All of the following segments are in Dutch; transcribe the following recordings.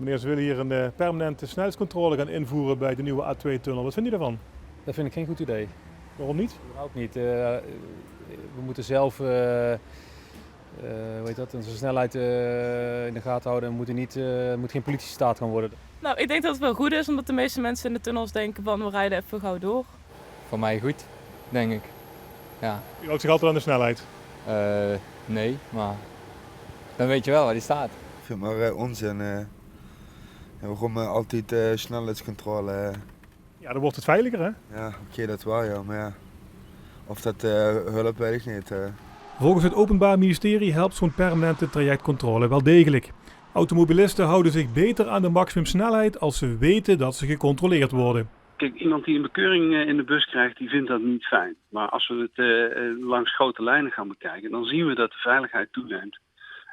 Meneer, ze willen hier een permanente snelheidscontrole gaan invoeren bij de nieuwe A2-tunnel. Wat vindt u daarvan? Dat vind ik geen goed idee. Waarom niet? Überhaupt niet. We moeten zelf onze snelheid in de gaten houden. Het moet geen politiestaat gaan worden. Nou, ik denk dat het wel goed is, omdat de meeste mensen in de tunnels denken van we rijden even gauw door. Voor mij goed, denk ik. Ja. U houdt zich altijd aan de snelheid. Nee, maar dan weet je wel waar die staat. Ik vind maar onzin. Waarom altijd snelheidscontrole? Ja, dan wordt het veiliger, hè? Ja, oké, dat wel, ja. Maar ja, of dat hulp, weet ik niet. Volgens het Openbaar Ministerie helpt zo'n permanente trajectcontrole wel degelijk. Automobilisten houden zich beter aan de maximumsnelheid als ze weten dat ze gecontroleerd worden. Kijk, iemand die een bekeuring in de bus krijgt, die vindt dat niet fijn. Maar als we het langs grote lijnen gaan bekijken, dan zien we dat de veiligheid toeneemt.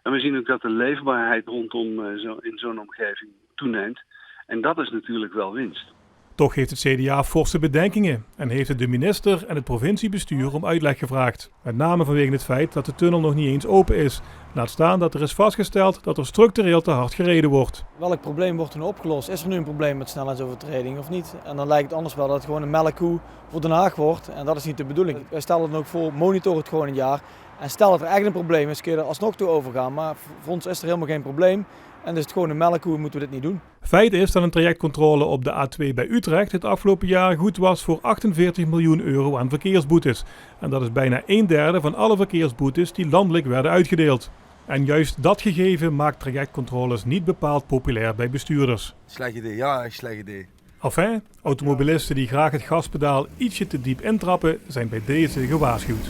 En we zien ook dat de leefbaarheid rondom in zo'n omgeving toeneemt. En dat is natuurlijk wel winst. Toch heeft het CDA forse bedenkingen en heeft het de minister en het provinciebestuur om uitleg gevraagd. Met name vanwege het feit dat de tunnel nog niet eens open is. Laat staan dat er is vastgesteld dat er structureel te hard gereden wordt. Welk probleem wordt er nu opgelost? Is er nu een probleem met snelheidsovertreding of niet? En dan lijkt het anders wel dat het gewoon een melkkoe voor Den Haag wordt. En dat is niet de bedoeling. Wij stellen dan ook voor, monitor het gewoon een jaar. En stel dat er echt een probleem is, kun je er alsnog toe overgaan. Maar voor ons is er helemaal geen probleem. En dus het gewoon een melkkoe, moeten we dit niet doen. Feit is dat een trajectcontrole op de A2 bij Utrecht het afgelopen jaar goed was voor 48 miljoen euro aan verkeersboetes. En dat is bijna 1/3 van alle verkeersboetes die landelijk werden uitgedeeld. En juist dat gegeven maakt trajectcontroles niet bepaald populair bij bestuurders. Slecht idee, ja, echt slecht idee. Enfin, automobilisten die graag het gaspedaal ietsje te diep intrappen zijn bij deze gewaarschuwd.